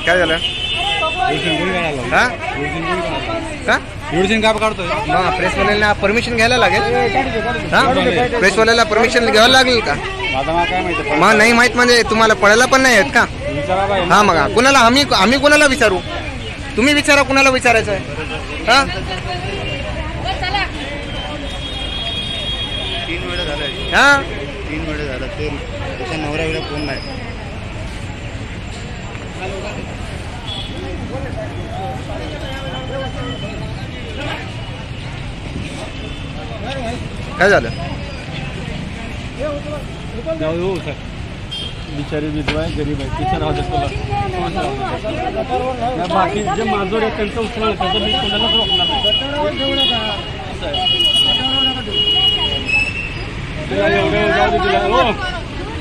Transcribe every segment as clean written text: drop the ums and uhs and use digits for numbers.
काय झालं? हा का प्रेसवाल्यांना परमिशन घ्यायला लागेल? हा प्रेसवाल्याला परमिशन घ्यावं लागेल का? मग नाही माहित म्हणजे तुम्हाला पडायला पण नाही आहेत का? हा मग कुणाला आम्ही कुणाला विचारू? तुम्ही विचारा कुणाला विचारायचं आहे? हा 3 वेळा झालं. हा 3 वेळा झालं. ते त्याच्या नवऱ्याला फोन नाही. काय झालं? बिचारी विधवा आहे, गरीब आहे, तिच्या राहू देत तुला. बाकी जे माजोर आहे त्यांचं उचलणार, त्याचं मी कोणालाच रोखणार नाही. तिला एवढं जाऊ दे तिला. हो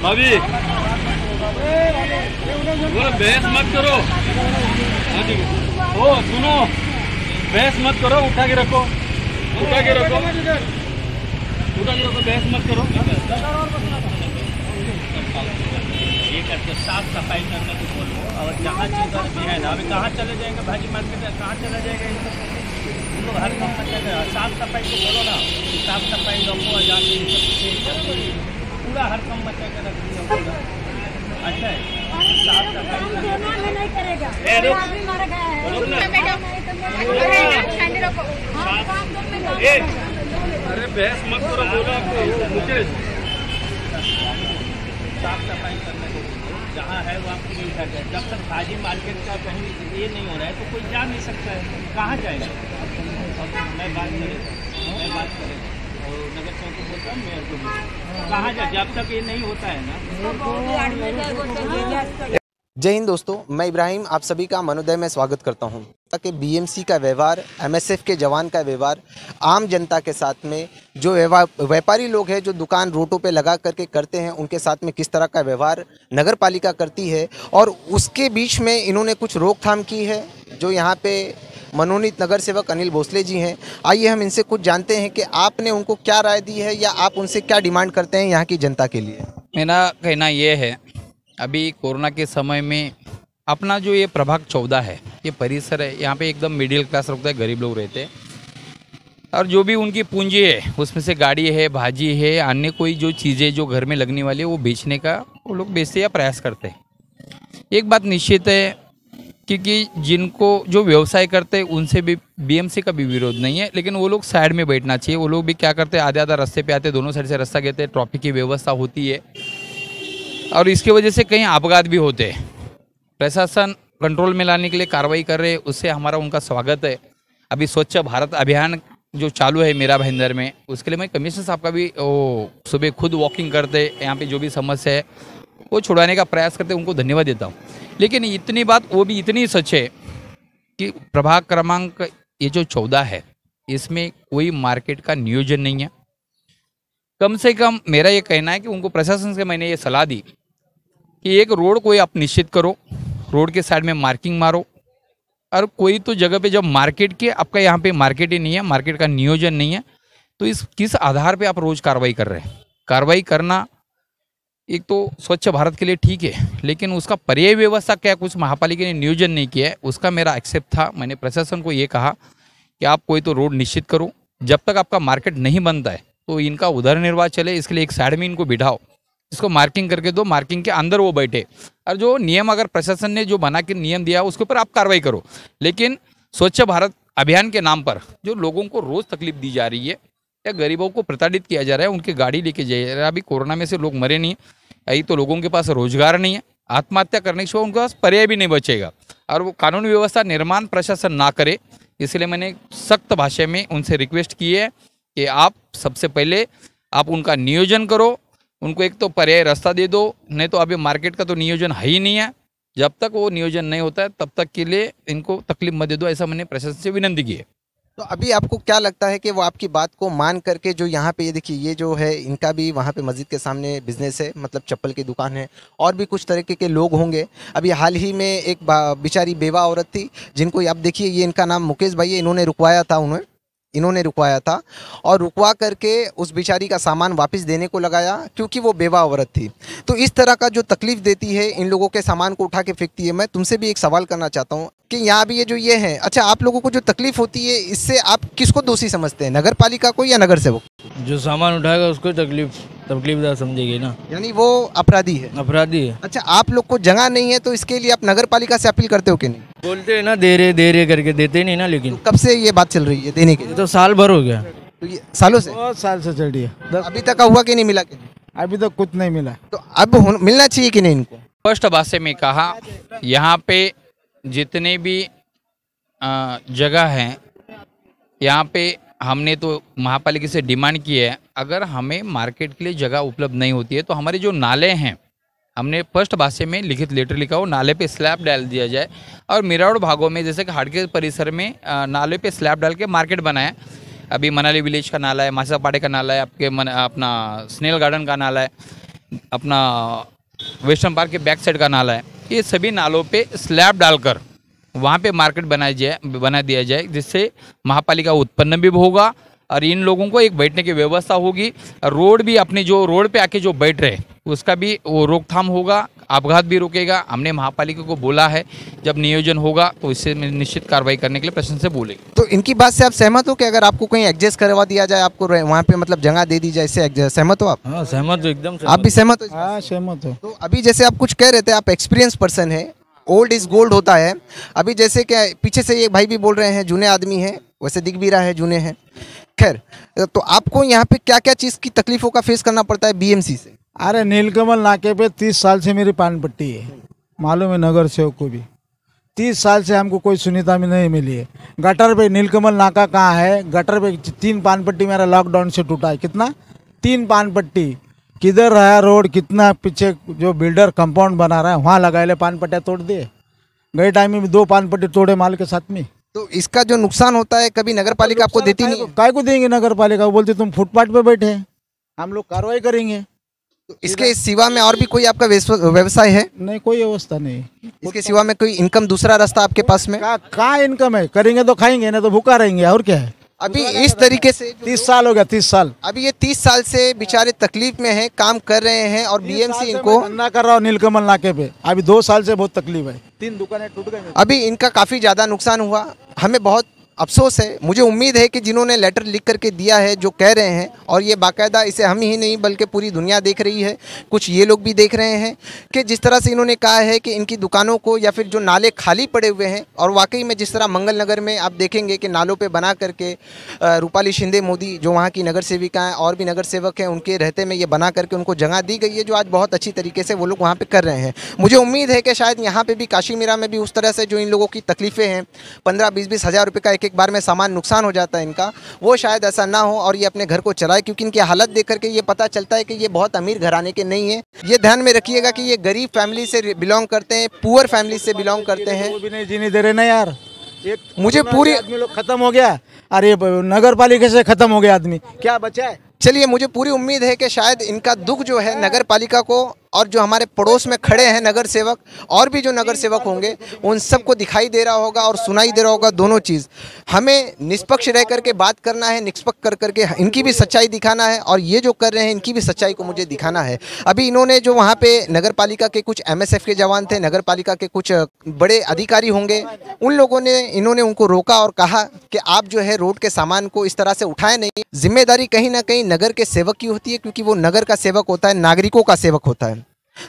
भाभी बोलो बहस मत करो. हो सुनो, बहस मत करो, उठा के रखो, उठा के रखो, उठा के रखो, बहस मत करो. ये करके साफ सफाई करने को बोलो. और जहाँ चीज़ भी है ना, अभी कहाँ चले जाएंगे भाजी मार्केट में, कहाँ चला जाएगा इन लोग? हर काम में साफ सफाई को बोलो ना, साफ सफाई रखो. जाके पूरा हर काम बचा के रख दिया. अच्छा है, साफ सफाई नहीं करेगा. अरे बहस मत करो, बोला मुकेश. साफ सफाई करने को जहाँ है वो आपको मिल जाता है. जब तक भाजी मार्केट का कहीं ये नहीं हो रहा है तो कोई जा नहीं सकता है. कहाँ जाएगा? मैं बात करेगा और नगर चौकी बोलता हूँ मेयर को. कहाँ जाए जब तक ये नहीं होता है ना. जय हिंद दोस्तों, मैं इब्राहिम आप सभी का मनोदय में स्वागत करता हूं। ताकि बीएमसी का व्यवहार, एमएसएफ के जवान का व्यवहार, आम जनता के साथ में जो व्यापारी लोग हैं जो दुकान रोडों पे लगा करके करते हैं, उनके साथ में किस तरह का व्यवहार नगर पालिका करती है, और उसके बीच में इन्होंने कुछ रोकथाम की है। जो यहाँ पे मनोनीत नगर सेवक अनिल भोसले जी हैं, आइए हम इनसे कुछ जानते हैं कि आपने उनको क्या राय दी है या आप उनसे क्या डिमांड करते हैं यहाँ की जनता के लिए। मेरा कहना ये है, अभी कोरोना के समय में अपना जो ये प्रभाग 14 है, ये परिसर है, यहाँ पे एकदम मिडिल क्लास रहता है, गरीब लोग रहते हैं, और जो भी उनकी पूंजी है उसमें से गाड़ी है, भाजी है, अन्य कोई जो चीज़ें जो घर में लगने वाली है वो बेचने का वो लोग बेचते या प्रयास करते हैं। एक बात निश्चित है, क्योंकि जिनको जो व्यवसाय करते हैं उनसे भी बीएमसी का भी विरोध नहीं है, लेकिन वो लोग साइड में बैठना चाहिए। वो लोग भी क्या करते हैं, आधे आधा रास्ते पे आते, दोनों साइड से रास्ता कहते हैं, ट्रैफिक की व्यवस्था होती है और इसकी वजह से कहीं अपघात भी होते हैं। प्रशासन कंट्रोल में लाने के लिए कार्रवाई कर रहे हैं, उससे हमारा उनका स्वागत है। अभी स्वच्छ भारत अभियान जो चालू है मेरा भाईंदर में, उसके लिए मैं कमिश्नर साहब का भी सुबह खुद वॉकिंग करते, यहाँ पे जो भी समस्या है वो छुड़ाने का प्रयास करते, उनको धन्यवाद देता हूँ। लेकिन इतनी बात वो भी इतनी सच है कि प्रभाग क्रमांक ये जो 14 है, इसमें कोई मार्केट का नियोजन नहीं है। कम से कम मेरा ये कहना है कि उनको प्रशासन से मैंने ये सलाह दी कि एक रोड कोई आप निश्चित करो, रोड के साइड में मार्किंग मारो, और कोई तो जगह पे जब मार्केट के आपका यहाँ पे मार्केट ही नहीं है, मार्केट का नियोजन नहीं है, तो इस किस आधार पे आप रोज कार्रवाई कर रहे हैं? कार्रवाई करना एक तो स्वच्छ भारत के लिए ठीक है, लेकिन उसका पर्याय व्यवस्था क्या कुछ महापालिका ने नियोजन नहीं किया है, उसका मेरा एक्सेप्ट था। मैंने प्रशासन को ये कहा कि आप कोई तो रोड निश्चित करो, जब तक आपका मार्केट नहीं बनता है तो इनका उधर निर्वाह चले, इसके लिए एक साइड में इनको बिठाओ, इसको मार्किंग करके दो, मार्किंग के अंदर वो बैठे, और जो नियम अगर प्रशासन ने जो बना के नियम दिया उसके ऊपर आप कार्रवाई करो। लेकिन स्वच्छ भारत अभियान के नाम पर जो लोगों को रोज़ तकलीफ दी जा रही है या गरीबों को प्रताड़ित किया जा रहा है, उनकी गाड़ी लेके जा रहा है। अभी कोरोना में से लोग मरे नहीं, यही तो लोगों के पास रोजगार नहीं है, आत्महत्या करने के सिवा उनके पास पर्याय भी नहीं बचेगा, और वो कानून व्यवस्था निर्माण प्रशासन ना करे। इसलिए मैंने सख्त भाषा में उनसे रिक्वेस्ट की है कि आप सबसे पहले आप उनका नियोजन करो, उनको एक तो पर्याय रास्ता दे दो, नहीं तो अभी मार्केट का तो नियोजन है ही नहीं है। जब तक वो नियोजन नहीं होता है तब तक के लिए इनको तकलीफ मत दे दो, ऐसा मैंने प्रशासन से विनती की है। तो अभी आपको क्या लगता है कि वो आपकी बात को मान करके जो यहाँ पे ये देखिए, ये जो है इनका भी वहाँ पे मस्जिद के सामने बिजनेस है, मतलब चप्पल की दुकान है, और भी कुछ तरीके के लोग होंगे। अभी हाल ही में एक बेचारी बेवा औरत थी जिनको आप देखिए, ये इनका नाम मुकेश भाई है, इन्होंने रुकवाया था उन्हें, इन्होंने रुकवाया था और रुकवा करके उस बेचारी का सामान वापस देने को लगाया क्योंकि वो बेवा औरत थी। तो इस तरह का जो तकलीफ़ देती है, इन लोगों के सामान को उठा के फेंकती है। मैं तुमसे भी एक सवाल करना चाहता हूँ कि यहाँ भी ये है, अच्छा आप लोगों को जो तकलीफ़ होती है इससे आप किसको दोषी समझते हैं, नगर पालिका को या नगर सेवक? जो सामान उठाएगा उसको तकलीफदार समझेगी ना, यानी वो अपराधी है। अपराधी है। अच्छा आप लोग को जगह नहीं है तो इसके लिए आप नगर पालिका से अपील करते हो कि नहीं? बोलते हैं ना दे रहे करके, देते नहीं ना। लेकिन तो कब से ये बात चल रही है देने के लिए? तो साल भर हो गया। तो ये सालों से? बहुत साल से चल रही है। अभी तक का हुआ कि नहीं मिला कि नहीं? अभी तक कुछ नहीं मिला। तो अब मिलना चाहिए कि नहीं इनको? स्पष्ट भाषा में कहा, यहाँ पे जितने भी जगह हैं, यहाँ पे हमने तो महापालिका से डिमांड की है, अगर हमें मार्केट के लिए जगह उपलब्ध नहीं होती है तो हमारे जो नाले हैं, हमने स्पष्ट भाषा में लिखित लेटर लिखा हो, नाले पे स्लैब डाल दिया जाए। और मिरावड़ भागों में जैसे कि हाड़के परिसर में नाले पे स्लैब डाल के मार्केट बनाया। अभी मनाली विलेज का नाला है, मासापाड़े का नाला है, अपना स्नेल गार्डन का नाला है, अपना वेस्टर्न पार्क के बैक साइड का नाला है। ये सभी नालों पे स्लैब डालकर वहाँ पे मार्केट बना दिया जाए, जिससे महापालिका उत्पन्न भी होगा और इन लोगों को एक बैठने की व्यवस्था होगी। रोड भी अपने जो रोड पे आके जो बैठ रहे उसका भी वो रोकथाम होगा, अपघात भी रुकेगा। हमने महापालिका को बोला है जब नियोजन होगा तो इससे निश्चित कार्रवाई करने के लिए प्रशासन से बोलेंगे। तो इनकी बात से आप सहमत हो कि अगर आपको कहीं एडजस्ट करवा दिया जाए, आपको वहाँ पे मतलब जगह दे दी जाए, इससे सहमत हो आप? हाँ सहमत हो, एकदम आप भी सहमत हो? हाँ सहमत हो। तो अभी जैसे आप कुछ कह रहे थे, आप एक्सपीरियंस पर्सन है, ओल्ड इज गोल्ड होता है। अभी जैसे कि पीछे से ये भाई भी बोल रहे हैं जूने आदमी हैं, वैसे दिख भी रहा है जूने हैं। खैर, तो आपको यहाँ पे क्या क्या चीज़ की तकलीफों का फेस करना पड़ता है बीएमसी से? अरे नीलकमल नाके पे 30 साल से मेरी पान पट्टी है, मालूम है नगर सेवक को भी। 30 साल से हमको कोई सुविधा में नहीं मिली है। गटर पे नीलकमल नाका कहाँ है? गटर पे 3 पान पट्टी मेरा लॉकडाउन से टूटा है। कितना? 3 पान पट्टी। किधर रहा रोड? कितना पीछे जो बिल्डर कंपाउंड बना रहा है वहाँ लगाए ले पान पट्टियाँ तोड़ दिए। गए टाइम में 2 पान पट्टी तोड़े माल के साथ में। तो इसका जो नुकसान होता है कभी नगर पालिका आपको देती नहीं है? काय को देंगे नगर पालिका? वो बोलते तुम फुटपाथ पे बैठे हैं, हम लोग कार्रवाई करेंगे। तो इसके सिवा में और भी कोई आपका व्यवसाय है? नहीं, कोई व्यवस्था नहीं। इसके सिवा में कोई इनकम दूसरा रास्ता आपके पास में? कहाँ इनकम है? करेंगे तो खाएंगे, नहीं तो भूखा रहेंगे। और क्या है? अभी इस तरीके से 30 साल हो गया, 30 साल। अभी ये 30 साल से बेचारे तकलीफ में हैं, काम कर रहे हैं और बीएमसी इनको धंधा कर रहा हूँ नीलकमल नाके पे। अभी 2 साल से बहुत तकलीफ है। 3 दुकानें टूट गई। अभी इनका काफ़ी ज़्यादा नुकसान हुआ। हमें बहुत अफसोस है। मुझे उम्मीद है कि जिन्होंने लेटर लिख करके दिया है, जो कह रहे हैं, और ये बाकायदा इसे हम ही नहीं बल्कि पूरी दुनिया देख रही है, कुछ ये लोग भी देख रहे हैं कि जिस तरह से इन्होंने कहा है कि इनकी दुकानों को या फिर जो नाले खाली पड़े हुए हैं, और वाकई में जिस तरह मंगल नगर में आप देखेंगे कि नालों पे बना करके रूपाली शिंदे मोदी जो वहाँ की नगर सेविका हैं और भी नगर सेवक हैं, उनके रहते में ये बना करके उनको जगह दी गई है, जो आज बहुत अच्छी तरीके से वो लोग वहाँ पर कर रहे हैं। मुझे उम्मीद है कि शायद यहाँ पर भी काशीमीरा में भी उस तरह से जो इन लोगों की तकलीफ़ें हैं, 15-20 हज़ार रुपये का एक बार में सामान नुकसान हो जाता है इनका, वो शायद ऐसा ना हो और ये अपने घर को चलाए, क्योंकि इनकी हालत देख करके ये पता चलता है कि ये बहुत अमीर घराने के नहीं है। ये ध्यान में रखिएगा कि ये गरीब फैमिली से बिलोंग करते हैं, पुअर फैमिली से बिलोंग करते हैं। वो भी नहीं जीने दे रहे ना यार। मुझे पूरी आदमी लोग खत्म हो गया। अरे नगर पालिका से खत्म हो गया आदमी, क्या बचा है? चलिए, मुझे पूरी उम्मीद है कि शायद इनका दुख जो है नगर पालिका को और जो हमारे पड़ोस में खड़े हैं नगर सेवक और भी जो नगर सेवक होंगे उन सबको दिखाई दे रहा होगा और सुनाई दे रहा होगा। दोनों चीज़ हमें निष्पक्ष रह करके बात करना है, निष्पक्ष कर करके इनकी भी सच्चाई दिखाना है और ये जो कर रहे हैं इनकी भी सच्चाई को मुझे दिखाना है। अभी इन्होंने जो वहाँ पे नगर पालिका के कुछ MSF के जवान थे, नगर पालिका के कुछ बड़े अधिकारी होंगे, उन लोगों ने इन्होंने उनको रोका और कहा कि आप जो है रोड के सामान को इस तरह से उठाए नहीं। जिम्मेदारी कहीं ना कहीं नगर के सेवक की होती है, क्योंकि वो नगर का सेवक होता है, नागरिकों का सेवक होता है।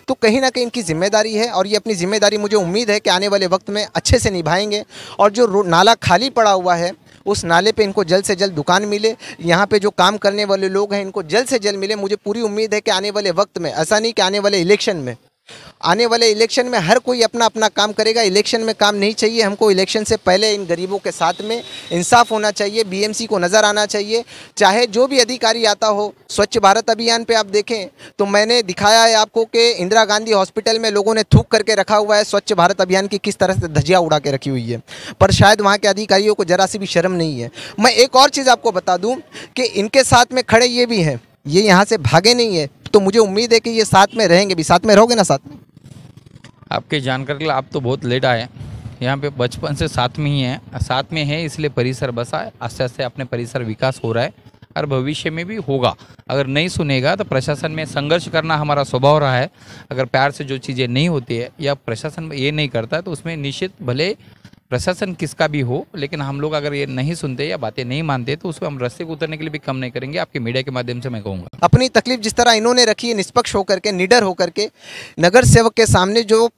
तो कहीं ना कहीं इनकी जिम्मेदारी है और ये अपनी जिम्मेदारी मुझे उम्मीद है कि आने वाले वक्त में अच्छे से निभाएंगे। और जो नाला खाली पड़ा हुआ है उस नाले पे इनको जल्द से जल्द दुकान मिले, यहाँ पे जो काम करने वाले लोग हैं इनको जल्द से जल्द मिले। मुझे पूरी उम्मीद है कि आने वाले वक्त में, ऐसा नहीं कि आने वाले इलेक्शन में हर कोई अपना अपना काम करेगा। इलेक्शन में काम नहीं चाहिए हमको, इलेक्शन से पहले इन गरीबों के साथ में इंसाफ होना चाहिए, बीएमसी को नज़र आना चाहिए। चाहे जो भी अधिकारी आता हो, स्वच्छ भारत अभियान पे आप देखें तो मैंने दिखाया है आपको कि इंदिरा गांधी हॉस्पिटल में लोगों ने थूक करके रखा हुआ है स्वच्छ भारत अभियान की किस तरह से धज्जियाँ उड़ा के रखी हुई है, पर शायद वहाँ के अधिकारियों को ज़रा सी भी शर्म नहीं है। मैं एक और चीज़ आपको बता दूँ कि इनके साथ में खड़े ये भी हैं, ये यहाँ से भागे नहीं है, तो मुझे उम्मीद है कि ये साथ में रहेंगे भी। साथ में रहोगे ना? साथ में आपके जानकारी के लिए आप तो बहुत लेट आए, यहाँ पे बचपन से साथ में ही है, साथ में है, इसलिए परिसर बसा है। आस्ते आस्ते अपने परिसर विकास हो रहा है और भविष्य में भी होगा। अगर नहीं सुनेगा तो प्रशासन में संघर्ष करना हमारा स्वभाव रहा है। अगर प्यार से जो चीज़ें नहीं होती है या प्रशासन ये नहीं करता है तो उसमें निश्चित भले प्रशासन किसका भी हो, लेकिन हम लोग अगर ये नहीं सुनते या बातें नहीं मानते तो उसको हम रास्ते को उतरने के लिए भी कम नहीं करेंगे। आपके मीडिया के माध्यम से मैं कहूँगा, अपनी तकलीफ जिस तरह इन्होंने रखी है, निष्पक्ष होकर के, निडर होकर के, नगर सेवक के सामने, जो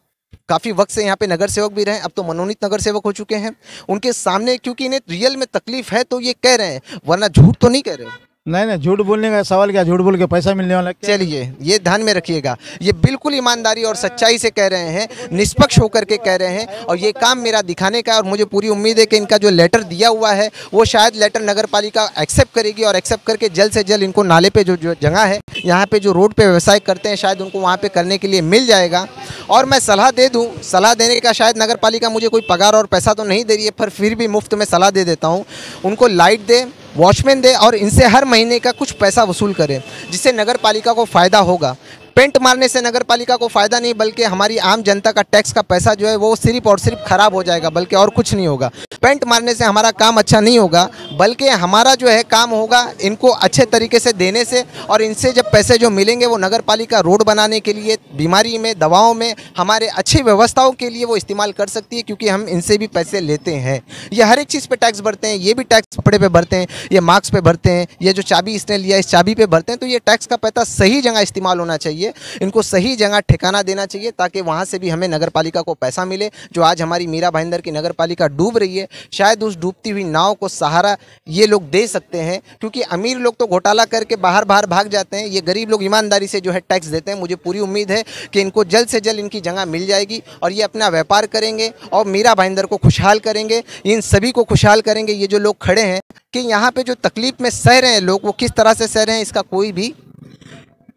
काफ़ी वक्त से यहाँ पे नगर सेवक भी रहे, अब तो मनोनीत नगर सेवक हो चुके हैं, उनके सामने, क्योंकि इन्हें रियल में तकलीफ है तो ये कह रहे हैं, वरना झूठ तो नहीं कह रहे। नहीं, झूठ बोलने का सवाल क्या, झूठ बोल के पैसा मिलने वाला क्या? चलिए ये ध्यान में रखिएगा, ये बिल्कुल ईमानदारी और सच्चाई से कह रहे हैं, निष्पक्ष होकर के कह रहे हैं, और ये काम मेरा दिखाने का है। और मुझे पूरी उम्मीद है कि इनका जो लेटर दिया हुआ है वो शायद लेटर नगर पालिका एक्सेप्ट करेगी, और एक्सेप्ट करके जल्द से जल्द इनको नाले पे जो जगह है, यहाँ पे जो रोड पे व्यवसाय करते हैं, शायद उनको वहाँ पे करने के लिए मिल जाएगा। और मैं सलाह दे दूँ, सलाह देने का शायद नगर पालिका मुझे कोई पगार और पैसा तो नहीं दे रही है, पर फिर भी मुफ्त में सलाह दे देता हूँ, उनको लाइट दे, वॉचमैन दे, और इनसे हर महीने का कुछ पैसा वसूल करें, जिससे नगर पालिका को फ़ायदा होगा। पेंट मारने से नगर पालिका को फ़ायदा नहीं, बल्कि हमारी आम जनता का टैक्स का पैसा जो है वो सिर्फ और सिर्फ खराब हो जाएगा, बल्कि और कुछ नहीं होगा। पेंट मारने से हमारा काम अच्छा नहीं होगा, बल्कि हमारा जो है काम होगा इनको अच्छे तरीके से देने से, और इनसे जब पैसे जो मिलेंगे वो नगर पालिका रोड बनाने के लिए, बीमारी में, दवाओं में, हमारे अच्छी व्यवस्थाओं के लिए वो इस्तेमाल कर सकती है, क्योंकि हम इनसे भी पैसे लेते हैं। ये हर एक चीज़ पे टैक्स भरते हैं, ये भी टैक्स कपड़े पे भरते हैं, ये मास्क पे भरते हैं, ये जो चाबी इसने लिया इस चाबी पे भरते हैं। तो ये टैक्स का पैसा सही जगह इस्तेमाल होना चाहिए, इनको सही जगह ठिकाना देना चाहिए, ताकि वहाँ से भी हमें नगर पालिका को पैसा मिले। जो आज हमारी मीरा भाईंदर की नगर पालिका डूब रही है, शायद उस डूबती हुई नाव को सहारा ये लोग दे सकते हैं, क्योंकि अमीर लोग तो घोटाला करके बाहर भाग जाते हैं, ये गरीब लोग ईमानदारी से जो है टैक्स देते हैं। मुझे पूरी उम्मीद है कि इनको जल्द से जल्द इनकी जगह मिल जाएगी, और ये अपना व्यापार करेंगे और मीरा भाईंदर को खुशहाल करेंगे, इन सभी को खुशहाल करेंगे। ये जो लोग खड़े हैं कि यहाँ पे जो तकलीफ में सह रहे हैं लोग, वो किस तरह से सह रहे हैं, इसका कोई भी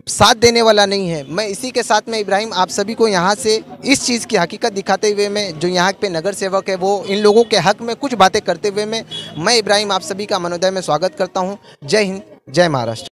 साथ देने वाला नहीं है। मैं इसी के साथ में इब्राहिम आप सभी को यहाँ से इस चीज़ की हकीकत दिखाते हुए, मैं जो यहाँ पे नगर सेवक है वो इन लोगों के हक में कुछ बातें करते हुए मैं इब्राहिम आप सभी का मनोदय में स्वागत करता हूँ। जय हिंद, जय महाराष्ट्र।